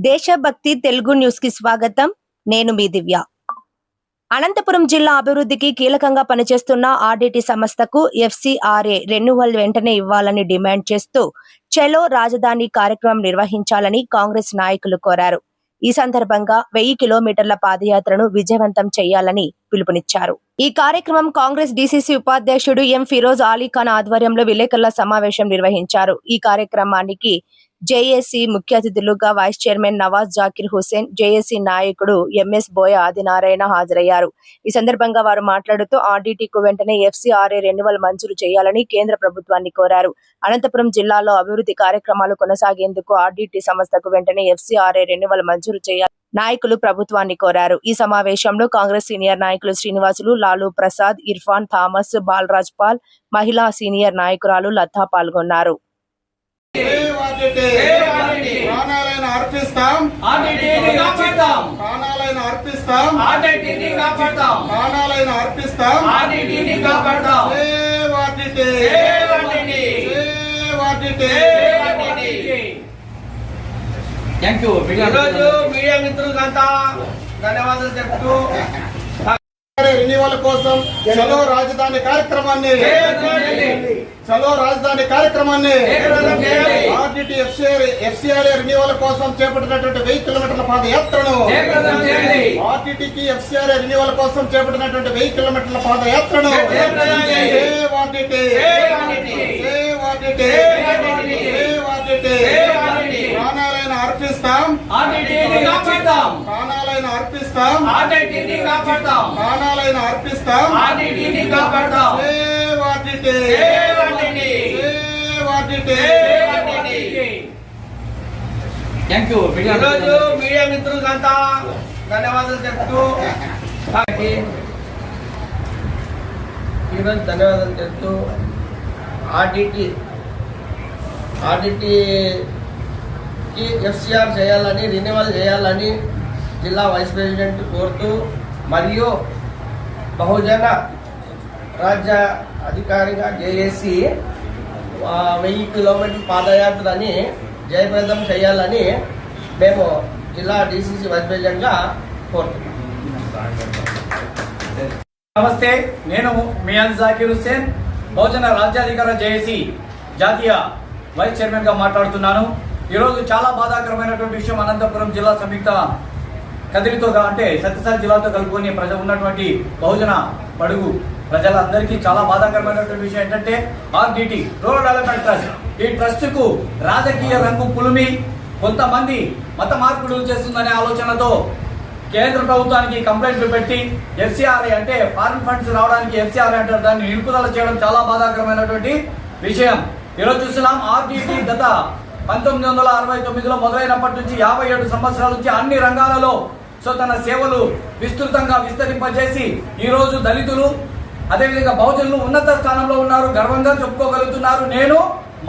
దేశభక్తి తెలుగు న్యూస్ కి స్వాగతం. నేను మీ దివ్య. అనంతపురం జిల్లా అభివృద్ధికి కీలకంగా పనిచేస్తున్న ఆర్డిటి సంస్థకు ఎఫ్సిఆర్ఏ రెన్యువల్ వెంటనే ఇవ్వాలని డిమాండ్ చేస్తూ చలో రాజధాని కార్యక్రమం నిర్వహించాలని కాంగ్రెస్ నాయకులు కోరారు. ఈ సందర్భంగా 1000 కిలోమీటర్ల పాదయాత్రను విజయవంతం చేయాలని పిలుపునిచ్చారు. ఈ కార్యక్రమం కాంగ్రెస్ డీసీసీ ఉపాధ్యక్షుడు ఎం ఫిరోజ్ అలీఖాన్ ఆధ్వర్యంలో విలేకరుల సమావేశం నిర్వహించారు. ఈ కార్యక్రమానికి జేఏసీ ముఖ్య అతిథులుగా vice chairman Nawaz Zakir Hussain, JAC నాయకుడు ఎంఎస్ బోయ ఆదినారాయణ హాజరయ్యారు. ఈ సందర్భంగా వారు మాట్లాడుతూ ఆర్డిటికు వెంటనే ఎఫ్సిఆర్ఏ రెన్యువల్ మంజూరు చేయాలని కేంద్ర ప్రభుత్వాన్ని కోరారు. అనంతపురం జిల్లాలో అభివృద్ధి కార్యక్రమాలు కొనసాగేందుకు ఆర్డిటి సంస్థకు వెంటనే ఎఫ్సిఆర్ఏ రెన్యువల్ మంజూరు చేయాలి నాయకులు ప్రభుత్వాన్ని కోరారు. ఈ సమావేశంలో కాంగ్రెస్ సీనియర్ నాయకులు శ్రీనివాసులు, లాలూ ప్రసాద్, ఇర్ఫాన్, థామస్, బాలరాజ్ పాల్, మహిళా సీనియర్ నాయకురాలు లతా పాల్గొన్నారు. ప్రాణాలను అర్పిస్తాం, ప్రాణాలను అర్పిస్తాం, ప్రాణాలను అర్పిస్తాం. Thank you. ఈరోజు మీడియా మిత్రులంతా ధన్యవాదాలు చెప్తూ రెన్యువల్ కోసం చలో రాజధాని కార్యక్రమాన్ని ఆర్డిటి ఎఫ్సిఆర్ఏ రెన్యువల్ కోసం చేపట్టినటువంటి 1000 కిలోమీటర్ల పాదయాత్రను ఆర్డిటికి ఎఫ్సిఆర్ఏ రెన్యువల్ కోసం చేపట్టినటువంటి 1000 కిలోమీటర్ల పాదయాత్రను ప్రాణాలను అర్పిస్తాం, ప్రాణాలను అర్పిస్తాం, ప్రాణాలను అర్పిస్తాం. Thank you. ఈరోజు మీడియా మిత్రులంతా ధన్యవాదాలు చెప్తూ ఆర్డిటి ఎఫ్సిఆర్ చేయాలని, రెన్యువల్ చేయాలని జిల్లా వైస్ ప్రెసిడెంట్ కోరుతూ, మరియు బహుజన రాజ్య అధికారిగా జేఏసీ 1000 కిలోమీటర్ల పాదయాత్రని జయప్రదం చేయాలని మేము జిల్లా డీసీసీ వైస్ ప్రెసిడెంట్గా కోరుతున్నాం. నమస్తే, నేను మియాన్ జాకిర్ హుసేన్, బహుజన రాజ్యాధికార జేఏసీ జాతీయ వైస్ చైర్మన్గా మాట్లాడుతున్నాను. ఈరోజు చాలా బాధాకరమైనటువంటి విషయం. అనంతపురం జిల్లా సంయుక్త కదిరితో అంటే సత్యసాయి జిల్లాతో కలుపుకొని ఉన్నటువంటి బహుజన బడుగు ప్రజలందరికీ చాలా బాధాకరమైనటువంటి విషయం ఏంటంటే ఆర్డిటి రూరల్ డెవలప్మెంట్ ట్రస్ట్, ఈ ట్రస్ట్కు రాజకీయ రంగు పులిమి కొంతమంది మత మార్పులు చేస్తుందనే ఆలోచనతో కేంద్ర ప్రభుత్వానికి కంప్లైంట్లు పెట్టి ఎఫ్సిఆర్ఐ అంటే ఫారిన్ ఫండ్స్ రావడానికి ఎఫ్సిఆర్ఐ అంటారు, దాన్ని నిలుపుదల చేయడం చాలా బాధాకరమైనటువంటి విషయం. ఈరోజు చూస్తున్నాం ఆర్డిటి గత 1969లో మొదలైనప్పటి నుంచి 57 సంవత్సరాల నుంచి అన్ని రంగాలలో తన సేవలు విస్తృతంగా విస్తరింపజేసి ఈరోజు దళితులు అదేవిధంగా బహుజనులు ఉన్నత స్థానంలో ఉన్నారు, గర్వంగా చెప్పుకోగలుగుతున్నారు. నేను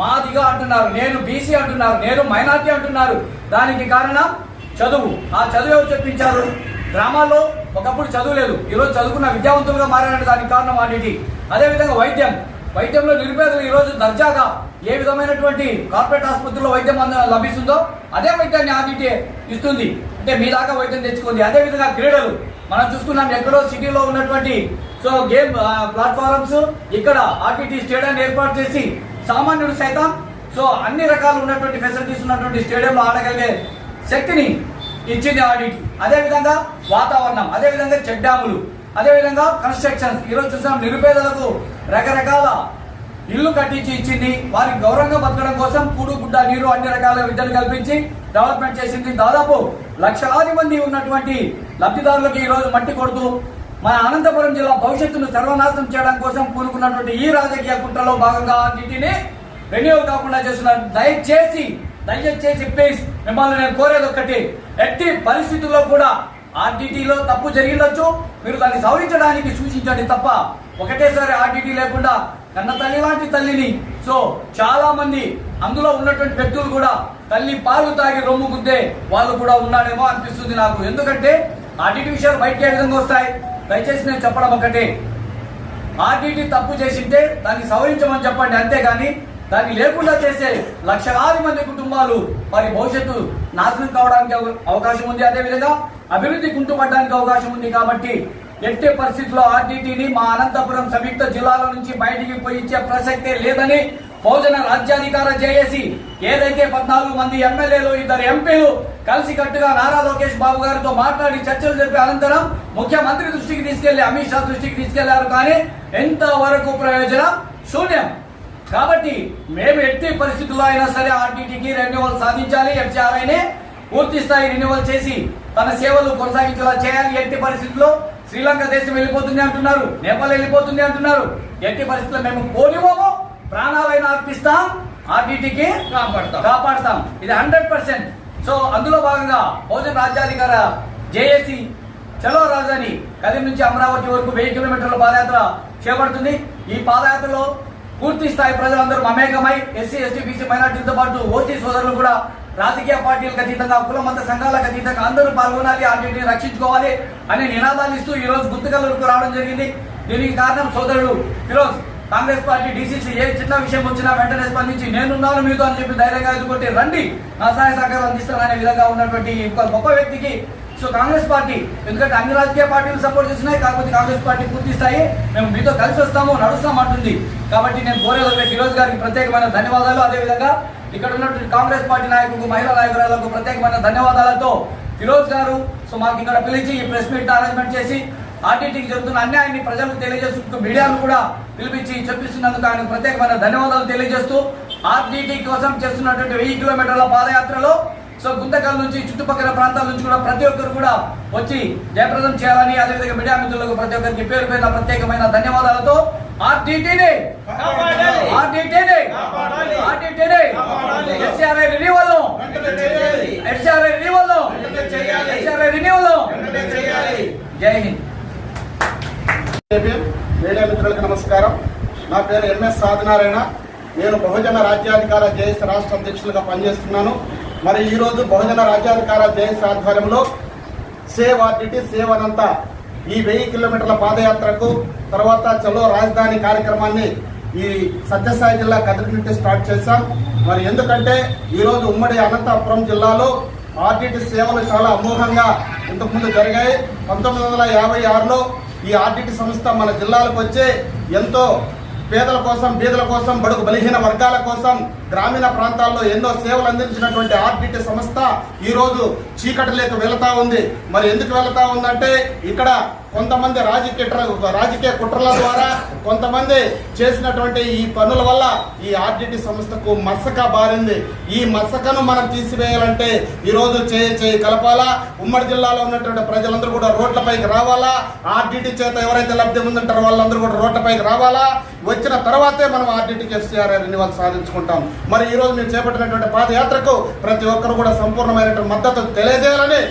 మాదిగా అంటున్నారు, నేను బీసీ అంటున్నారు, నేను మైనార్టీ అంటున్నారు. దానికి కారణం చదువు. ఆ చదువు ఎవరు చెప్పించారు? గ్రామాల్లో ఒకప్పుడు చదువు లేదు, ఈరోజు చదువుకున్న విద్యావంతులుగా మారారంటే దానికి కారణం ఆర్డిటి. అదేవిధంగా వైద్యంలో నిరుపేదలు ఈరోజు దర్జాగా ఏ విధమైనటువంటి కార్పొరేట్ ఆసుపత్రుల్లో వైద్యం లభిస్తుందో అదే వైద్యాన్ని ఆర్డిటి ఇస్తుంది, అంటే మీ దాకా వైద్యం తెచ్చుకుంది. అదేవిధంగా క్రీడలు మనం చూసుకున్నాం, ఎక్కడో సిటీలో ఉన్నటువంటి గేమ్ ప్లాట్ఫారమ్స్ ఇక్కడ ఆర్డిటి స్టేడియాన్ని ఏర్పాటు చేసి సామాన్యుడు సైతం అన్ని రకాలు ఉన్నటువంటి ఫెసిలిటీస్ ఉన్నటువంటి స్టేడియంలో ఆడగలిగే శక్తిని ఇచ్చింది ఆర్డిటి. అదేవిధంగా వాతావరణం, అదేవిధంగా చెక్ డ్యాములు, అదేవిధంగా కన్స్ట్రక్షన్స్. ఈరోజు చూసాం నిరుపేదలకు రకరకాల ఇల్లు కట్టించి ఇచ్చింది. వారికి గౌరవంగా బతకడం కోసం కూడు గుడ్డ నీరు అన్ని రకాల విద్యలు కల్పించి డెవలప్మెంట్ చేసింది. దాదాపు లక్షలాది మంది ఉన్నటువంటి లబ్ధిదారులకు ఈరోజు మట్టి కొడుతూ మన అనంతపురం జిల్లా భవిష్యత్తును సర్వనాశనం చేయడం కోసం కూరుకున్నటువంటి ఈ రాజకీయ కుట్రలో భాగంగా ఆర్డిటిని రెన్యువల్ కాకుండా చేస్తున్నారు. దయచేసి ప్లీజ్ మిమ్మల్ని నేను కోరేది ఒక్కటి, ఎట్టి పరిస్థితుల్లో కూడా ఆర్డిటిలో తప్పు జరిగిందొచ్చు, మీరు దాన్ని సవరించడానికి సూచించండి తప్ప ఒకటేసారి ఆర్డిటి లేకుండా కన్న తల్లి లాంటి తల్లిని చాలా మంది అందులో ఉన్నటువంటి వ్యక్తులు కూడా తల్లి పాలు తాగి రొమ్ము గుద్దే వాళ్ళు కూడా ఉన్నాడేమో అనిపిస్తుంది నాకు. ఎందుకంటే ఆర్డిటి విషయాలు బయటకి ఏ విధంగా వస్తాయి? దయచేసి నేను చెప్పడం ఒకటే, ఆర్డిటి తప్పు చేసింటే దాన్ని సవరించమని చెప్పండి, అంతేగాని దాన్ని లేకుండా చేసే లక్షలాది మంది కుటుంబాలు వారి భవిష్యత్తు నాశనం కావడానికి అవకాశం ఉంది. అదేవిధంగా అభివృద్ధి కుంటుపడడానికి అవకాశం ఉంది. కాబట్టి ఎట్టి పరిస్థితుల్లో ఆర్డీటీని మా అనంతపురం సంయుక్త జిల్లాల నుంచి బయటికి పోయి ఇచ్చే ప్రసక్తే లేదని బహుజన రాజ్యాధికార జేఏసీ ఏదైతే 14 మంది ఎమ్మెల్యేలు 2 ఎంపీలు కలిసికట్టుగా నారా లోకేష్ బాబు గారితో మాట్లాడి చర్చలు జరిపే అనంతరం ముఖ్యమంత్రి దృష్టికి తీసుకెళ్లి అమిత్ షా దృష్టికి తీసుకెళ్లారు. కానీ ఎంతవరకు ప్రయోజనం శూన్యం. కాబట్టి మేము ఎట్టి పరిస్థితుల్లో అయినా సరే ఆర్డీటీకి రెన్యువల్ సాధించాలి. ఎఫ్సిఆర్ఐని పూర్తి స్థాయి రెన్యువల్ చేసి తన సేవలు కొనసాగించేలా చేయాలి. ఎట్టి పరిస్థితుల్లో శ్రీలంక దేశం వెళ్ళిపోతుంది అంటున్నారు, నేపాల్ వెళ్ళిపోతుంది అంటున్నారు. ఎట్టి పరిస్థితుల్లో మేము పోనివ్వము, ప్రాణాలైనా అర్పిస్తాం, ఆర్డీటీకి కాపాడతాం. ఇది 100%. సో అందులో భాగంగా బహుజన రాజ్యాధికార జేఏసీ చలో రాజధాని కదిరి నుంచి అమరావతి వరకు 1000 కిలోమీటర్ల పాదయాత్ర చేపడుతుంది. ఈ పాదయాత్రలో పూర్తి స్థాయి ప్రజలందరూ మమేకమై ఎస్సీ ఎస్టీ బీసీ మైనార్టీలతో పాటు ఓసీ సోదరులు కూడా రాజకీయ పార్టీలకు అతీతంగా కుల మత సంఘాలకు అతీతంగా అందరూ పాల్గొనాలి, ఆర్డీటీని రక్షించుకోవాలి అనే నినాదాలు ఇస్తూ ఈ రోజు గుంతకల్లుకు రావడం జరిగింది. దీనికి కారణం సోదరుడు ఫిరోజ్. కాంగ్రెస్ పార్టీ డీసీసీ ఏ చిన్న విషయం వచ్చినా వెంటనే స్పందించి నేనున్నాను మీతో అని చెప్పి ధైర్యంగా ఎదుర్కొంటే రండి నా సహాయ సహకారం అందిస్తాననే విధంగా ఉన్నటువంటి గొప్ప వ్యక్తికి సో కాంగ్రెస్ పార్టీ, ఎందుకంటే అన్ని రాజకీయ పార్టీలు సపోర్ట్ చేస్తున్నాయి, కాకపోతే కాంగ్రెస్ పార్టీ పూర్తి స్థాయి మేము మీతో కలిసి వస్తాము నడుస్తాం అంటుంది. కాబట్టి నేను కోరేది ఫిరోజ్ గారికి ప్రత్యేకమైన ధన్యవాదాలు. అదేవిధంగా ఇక్కడ ఉన్నటువంటి కాంగ్రెస్ పార్టీ నాయకులకు, మహిళా నాయకురాలకు ప్రత్యేకమైన ధన్యవాదాలతో ఫిరోజ్ గారు సో మాకు ఇక్కడ పిలిచి ఈ ప్రెస్ మీట్ అరేంజ్మెంట్ చేసి ఆర్డీటీకి జరుగుతున్న అన్యాయాన్ని ప్రజలకు తెలియజేస్తూ మీడియాను కూడా పిలిపించి చెప్పిస్తున్నందుకు ఆయన ప్రత్యేకమైన ధన్యవాదాలు తెలియజేస్తూ ఆర్డీటీ కోసం చేస్తున్నటువంటి 1000 కిలోమీటర్ల పాదయాత్రలో సో గుంతకల్ నుంచి చుట్టుపక్కల ప్రాంతాల నుంచి కూడా ప్రతి ఒక్కరు కూడా వచ్చి జయప్రదం చేయాలని, అదేవిధంగా మీడియా మిత్రులకు ప్రతి ఒక్కరికి పేరు పేరున ప్రత్యేకమైన ధన్యవాదాలతో ఆర్డీటీని ఎఫ్సిఆర్ఐ రెన్యువల్ జై హింద్. మీడియా మిత్రులకు నమస్కారం. నా పేరు ఎంఎస్ సాధనారాయణ. నేను బహుజన రాజ్యాధికార జేఏసీ రాష్ట్ర అధ్యక్షులుగా పనిచేస్తున్నాను. మరి ఈరోజు బహుజన రాజ్యాధికార జేఏసీ ఆధ్వర్యంలో సేవ్ ఆర్డీటీ సేవ్ అనంత ఈ 1000 కిలోమీటర్ల పాదయాత్రకు తర్వాత చలో రాజధాని కార్యక్రమాన్ని ఈ సత్యసాయి జిల్లా కదిరి నుండి స్టార్ట్ చేశాం. మరి ఎందుకంటే ఈరోజు ఉమ్మడి అనంతపురం జిల్లాలో ఆర్డీటీ సేవలు చాలా అమోఘంగా ఇంతకుముందు జరిగాయి. 1956లో ఈ ఆర్డీటీ సంస్థ మన జిల్లాలకు వచ్చే ఎంతో పేదల కోసం, బీదల కోసం, బడుగు బలహీన వర్గాల కోసం గ్రామీణ ప్రాంతాల్లో ఎన్నో సేవలు అందించినటువంటి ఆర్డీటీ సంస్థ ఈరోజు చీకటిలోకి వెళతా ఉంది. మరి ఎందుకు వెళతా ఉందంటే ఇక్కడ కొంతమంది రాజకీయ కుట్రల ద్వారా కొంతమంది చేసినటువంటి ఈ పనుల వల్ల ఈ ఆర్డీటీ సంస్థకు మసక బారింది. ఈ మసకను మనం తీసివేయాలంటే ఈరోజు చేయి కలపాలా. ఉమ్మడి జిల్లాలో ఉన్నటువంటి ప్రజలందరూ కూడా రోడ్లపైకి రావాలా. ఆర్డీటీ చేత ఎవరైతే లబ్ధి పొందుంటారో వాళ్ళందరూ కూడా రోడ్లపైకి రావాలా. వచ్చిన తర్వాతే మనం ఆర్డీటీకి ఎఫ్సిఆర్ఐ రెన్యువల్ సాధించుకుంటాం. మరి ఈరోజు మేము చేపట్టినటువంటి పాదయాత్రకు ప్రతి ఒక్కరు కూడా సంపూర్ణమైనటువంటి మద్దతు తెలియజేయాలని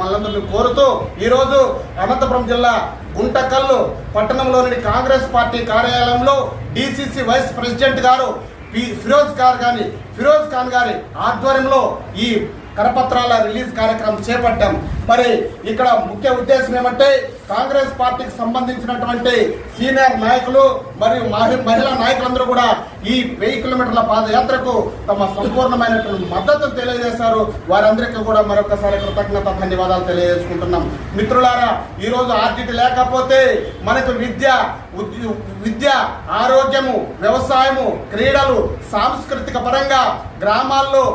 మనందరినీ కోరుతూ ఈరోజు అనంతపురం జిల్లా గుంటకల్లు పట్టణంలోని కాంగ్రెస్ పార్టీ కార్యాలయంలో డీసీసీ వైస్ ప్రెసిడెంట్ గారు ఫిరోజ్ ఖాన్ గారి ఆధ్వర్యంలో ఈ కరపత్రాల రిలీజ్ కార్యక్రమం చేపట్టాం. మరి ఇక్కడ ముఖ్య ఉద్దేశం ఏమంటే కాంగ్రెస్ పార్టీకి సంబంధించినటువంటి సీనియర్ నాయకులు మరియు మహిళా నాయకులందరూ కూడా ఈ 1000 కిలోమీటర్ల పాదయాత్రకు తమ సంపూర్ణమైనటువంటి మద్దతు తెలియజేశారు. వారందరికీ కూడా మరొకసారి కృతజ్ఞత ధన్యవాదాలు తెలియజేసుకుంటున్నాం. మిత్రులారా, ఈరోజు ఆర్డీటీ లేకపోతే మనకు విద్య, ఆరోగ్యము, వ్యవసాయము, క్రీడలు, సాంస్కృతిక పరంగా గ్రామాల్లో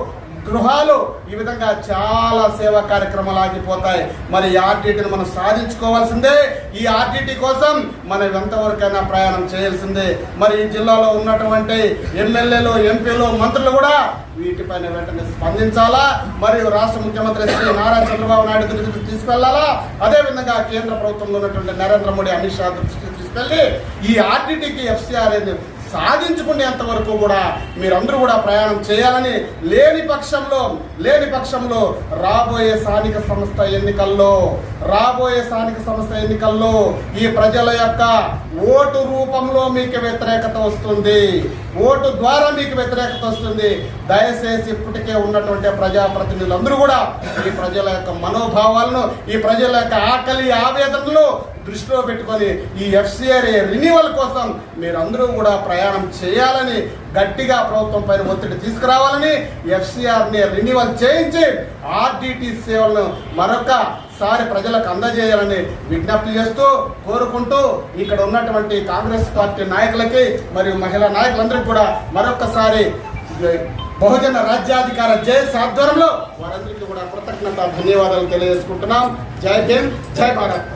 గృహాలు ఈ విధంగా చాలా సేవా కార్యక్రమాలు ఆగిపోతాయి. మరి ఈ ఆర్డీటీని మనం సాధించుకోవాల్సిందే. ఈ ఆర్డీటీ కోసం మనం ఎంతవరకైనా ప్రయాణం చేయాల్సిందే. మరి ఈ జిల్లాలో ఉన్నటువంటి ఎమ్మెల్యేలు, ఎంపీలు, మంత్రులు కూడా వీటిపైన వెంటనే స్పందించాలా. మరియు రాష్ట్ర ముఖ్యమంత్రి శ్రీ నారా చంద్రబాబు నాయుడు దృష్టికి తీసుకెళ్లాలా. అదేవిధంగా కేంద్ర ప్రభుత్వంలో ఉన్నటువంటి నరేంద్ర మోడీ, అమిత్ షా దృష్టికి తీసుకెళ్లి ఈ ఆర్డీటీకి ఎఫ్సిఆర్ఐ సాధించుకునేంత వరకు కూడా మీరందరూ కూడా ప్రయాణం చేయాలని, లేని పక్షంలో రాబోయే స్థానిక సంస్థ ఎన్నికల్లో ఈ ప్రజల యొక్క ఓటు రూపంలో మీకు వ్యతిరేకత వస్తుంది. ఓటు ద్వారా మీకు వ్యతిరేకత వస్తుంది. దయచేసి ఇప్పటికే ఉన్నటువంటి ప్రజాప్రతినిధులందరూ కూడా ఈ ప్రజల యొక్క మనోభావాలను, ఈ ప్రజల యొక్క ఆకలి ఆవేదనలు దృష్టిలో పెట్టుకొని ఈ ఎఫ్సిఆర్ఏ రెన్యువల్ కోసం మీరందరూ కూడా ప్రయాణం చేయాలని, గట్టిగా ప్రభుత్వం పైన ఒత్తిడి తీసుకురావాలని, ఎఫ్సిఆర్ని రెన్యువల్ చేయించి ఆర్డిటి సేవలను మరొకసారి ప్రజలకు అందజేయాలని విజ్ఞప్తి చేస్తూ కోరుకుంటూ ఇక్కడ ఉన్నటువంటి కాంగ్రెస్ పార్టీ నాయకులకి మరియు మహిళా నాయకులందరికీ కూడా మరొకసారి బహుజన రాజ్యాధికార జేఏసీ ఆధ్వర్యంలో వారందరికీ కూడా కృతజ్ఞత ధన్యవాదాలు తెలియజేసుకుంటున్నాం. జై భీమ్, జై భారత్.